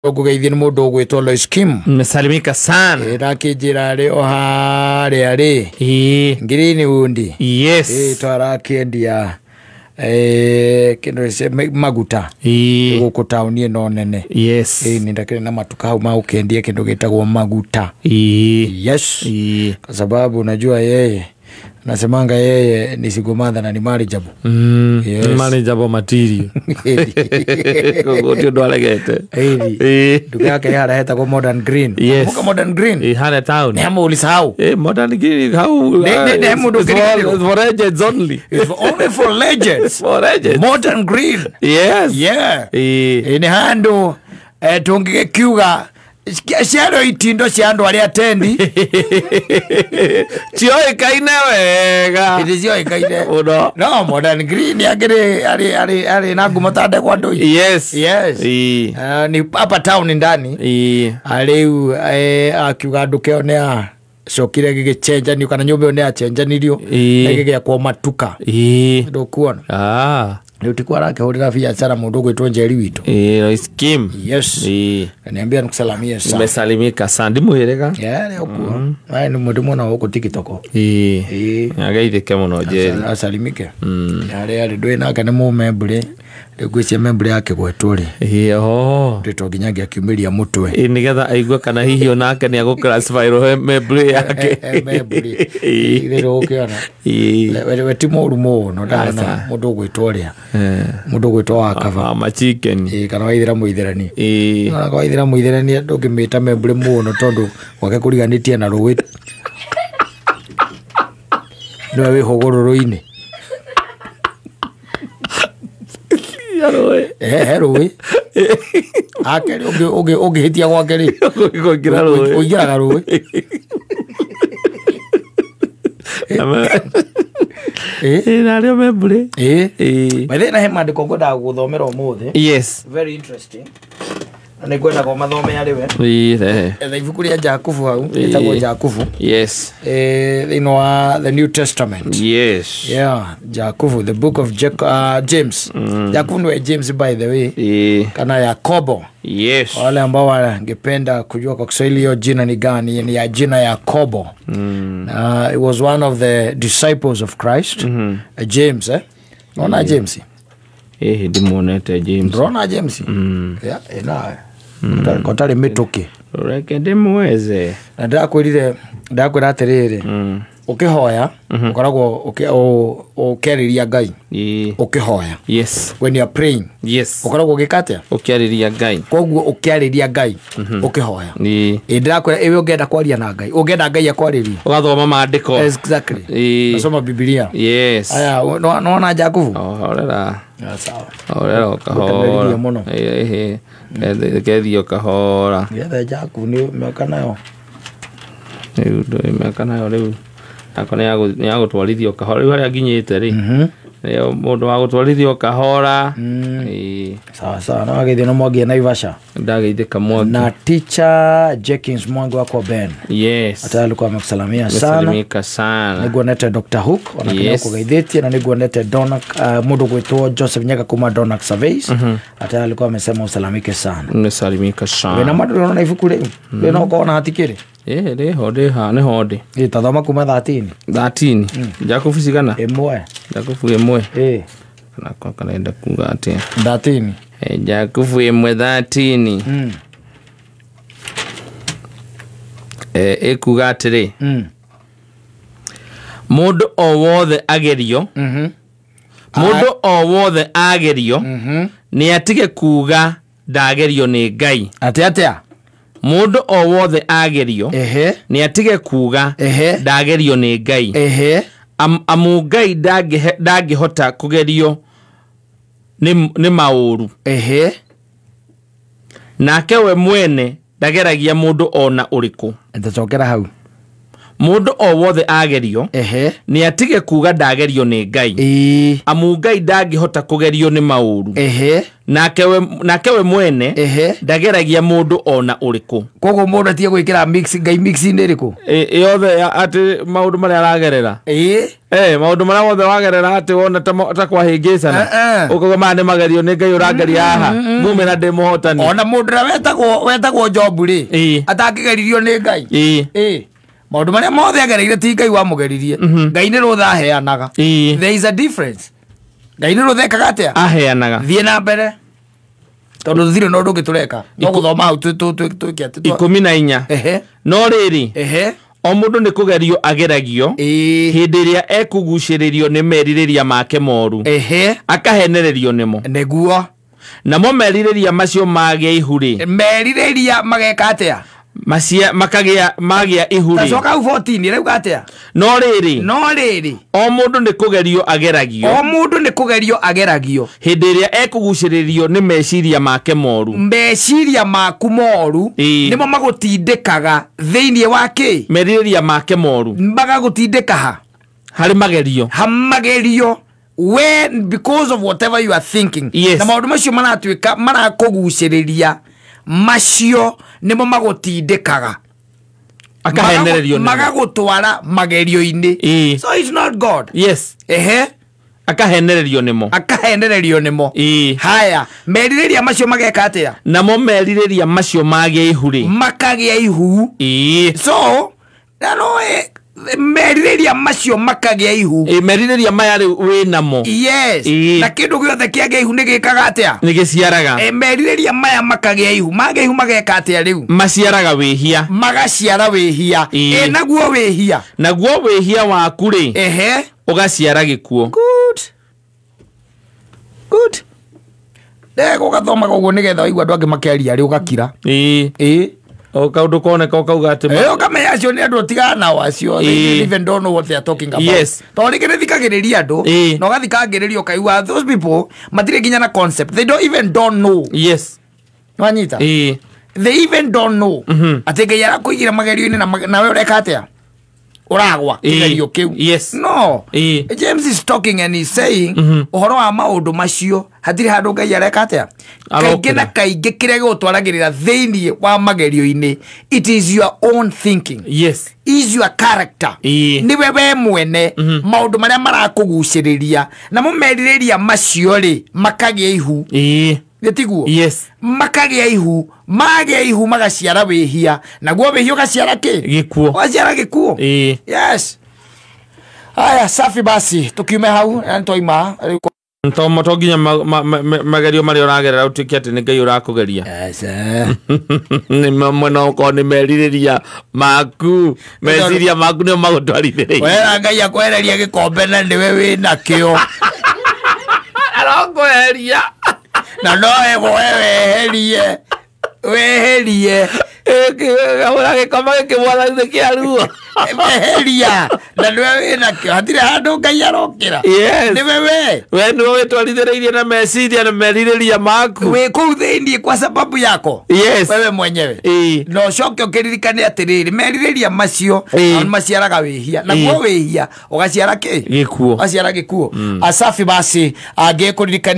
Gugeithia ni mundu ugwitwo Lois Kim. Mmesalimika sana. Rakijira ri ohare ari. Ngiri undi. Yes. Twarakiendia kino se maguta. Guku tauni no nene. Yes. Ni ndakire na matuka hau maukendia kindu gitagwo maguta. Yes. Kwa sababu unajua yeye nasemanga yeye ni sigumadha na ni marriageable. Yes. Marriageable material. Kogoto ndo alegete. Duka yake haraheta kwa Modern Green. Yes. Muka Modern Green. Hana town. Nemo ulisahau. Modern Green how? Nemo do for legends only. It's only for legends. For legends. Modern Green. Yes. Yeah. Ni hando tungike kiuga Siaro itindo siando wali atendi. Chio ikaine wega. Chio ikaine. Uno. No, Modern Green yagere ari nagu matade kwa doi. Yes. Yes. Ni hapa town ndani. Aliu akiuga dukeo nea shokire gigechenja ni kana nyumba one achenja nirio gige kwa matuka. Ndo kuona. Ndio rake hodi biashara mundu gwitwo Njeri witu. Lois Kim. Yes. Kaniambia nikusalimie sana. Umesalimika sana. Ndimuherega. Leo kwa. Ai ni mundu mwana wako TikTok. Agaithike muno Njeri. Asalimike. Yale ndwe naka ni mu membre. Gwise membre yake gweturi. Ndito ginyagia kiumiria mutwe. Nigetha aigwe kana hihi onake ni aguklasify ro membre yake. Membre. Lero ukiona. Wewe timo rumo no ndana mundu gwitworia. Mundu gwitwa akava. Ma chicken. Kana waithira muitherani. Kana waithira muitherani ndungimita membre muno tondu wake kuriganitie na ruwi. No we hogororo-ini. Rũĩ akeri ũngĩhĩtia gwake rĩ ũingĩraga rũĩ narĩo membure maithĩ na he mandĩko ngwendaga gũthomera ũmũthĩ. Yes. Very interesting. Nĩ ngwendaga mathome arĩ we ibuku rĩa Jakubu hau ĩtagwo Jakubu. Yes. You know the New Testament. Yes. Yeah, Jakubu, the book of James. Jakubu ni James by the way. Kana Yakobo. Yes. Wale ambao wangependa kujua kwa Kiswahili hiyo jina ni gani, ni ya jina Yakobo. It was one of the disciples of Christ. James Ona James. Ndimuonete James. Rona James. Yeah, kotari mituki. Reke ndimweze. Na ndakwira atiriri. Ukihoya ukoragwo ukeriria Ngai. Ukihoya. Yes. When you are praying. Yes. Ukoragwo gikatia ukeriria Ngai. Koguo ukeriria Ngai ukihoya. Ndakwira ewe ungenda kwaria na Ngai. Ungenda Ngai akwaririe. Ugathoma maandiko. Exactly. Nasoma Biblia. Yes. Aya no Jakubu. Orera. Sawa. Orera kahora. Kethio kahora. Getha Jakubu ni meka nayo. Ndo meka nayo riu. Akone yago twalithio kahora riu haria nginyite ri. Leo mundu wa gutwarithio kahora. Sawa no ageithio no mwangi Naivasha. Ndageithika mwangi. Na teacher Jenkins Mwangi wako Ben. Yes. Hata alikuwa amekusalimia sana. Salimika sana. Niguonete Dr. Hook onakene kugeithĩtie na niguonete Donak mundu gwitwo Joseph Nyaga kuma Donak Surveys. Hata alikuwa amesema usalimike sana. Nimesalimika sana. Wena maduro na ibuku rĩu. Wena ukoona hatikiri. Riho ni hodi. Tathoma kuma 13. Jakubu cigana? Imwe. Jakubu imwe. Na kanaenda kuga atia 13. Jakubu imwe 13. Ekuga atiri. Mundu o wothe agerio. Mundu o wothe agerio. Ni atige kuga ndagerio ni Ngai. Atia. Mundu o wothe agerio. Ni atige kuga ndagerio ni Ngai. Amu Ngai ndangihota kugerio ni mauru. Nake we mwene ndageragia mundu ona uriku. Ndacokera hau. mundu o wothe agerio ni atige kuga ndagerio ni Ngai amu Ngai ndangihota kugerio ni mauru nake we mwene ndageragia mundu ona uriku kogo mundu atie gwikira mix Ngai mix ni riku yothe ati maundu maria aragerera maundu maria wothe wagerera ati wona ta kwahingicana ukoga mane magerio ni Ngai urangeria haha mume na ndi muhotani ona mundu ra wetagwo Job ri atakigeririo ni Ngai maundu maria mothe agereire ti Ngai wa mugeririe Ngai ni rutha aheanaga there is a difference Ngai ni ruthekaga atia aheanaga thie na mbere tondu thire no ndungi tureka no guthoma hau tukiate 14 no riri o mundu ni kugerio ageragio hindi ria ekuguciririo ni meririria make moru akahenererio nimo neguo namo meririria macio magia ihuri meririria mageka atia magia ihuri tacoka 14 rauga atia no riri o mundu ni kugerio ageragio hindi ria ekuguciririo ni meciria make moru meciria maku moru nimo magutindikaga thiini wake meririria make moru magagutindika hari magerio when because of whatever you are thinking na maundu macio maratwika marakuguciriria macio nimo magutindikaga akahenererio magagutwara magerio-ini so it's not God akahenererio nimo haya meririria macio mageka atia namo meririria macio magia ihuri makagia ihu so no meririria macio makagia ihu meririria maya we namo na kindu giothe kiagia ihu nigikaga atia nigiciaraga meririria maya makagia ihu magia ihu mageka atia riu maciaraga wihia magaciara wihia naguo wihia waku ri ugaciara gikuo good ndego gathoma gogo nigetha igwa andu angi makeria ri ugakira o kaundu koneka ukauga ati ukamenya acio ni andu tigana nao acio they even don't know what they are talking about to rikire thikagiriria andu no gathikagiriria ukaiwa those people matire ginya na concept they don't know nwanyita they even don't know ati Ngai arakuigira magerio-ini na we ureka atia uragwa kigerio kiu no James is talking and he's saying uhoro wa maundu macio hatire handu Ngai areka atia kaingi na kaingi kiria gutwaragirira thiini wa magerio-ini it is your own thinking is your character ni wewe mwene maundu maria marakuguciriria na mumeririria macio ri makagia ihu getiguo makagia ihu magaciara wihia naguo wihia ugaciara gikuo ugaciara gikuo haya safi basi tukiume hau ntoima ntomo nginya magerio maria uragerera utiki ati ni Ngai urakugeria ni mwena uko ni meririria maku meciria maku ni magutwarithiria wera Ngai akwereria gikombe na niwe wina kio arongoheria na noe weherie gabura gikoma gikimwatha kia ruo weheria na niwe wina kio hatire handu Ngai arokira ni wewe niwe witwarithireirie na meciria na meririria maku we kuu thiini kwa sababu yako wewe mwenyewe no coke ukiririkane atiriri meririria macio maciaraga wihia naguo wihia ugaciara gikuo ugaciara gikuo asafi basi angikuririkania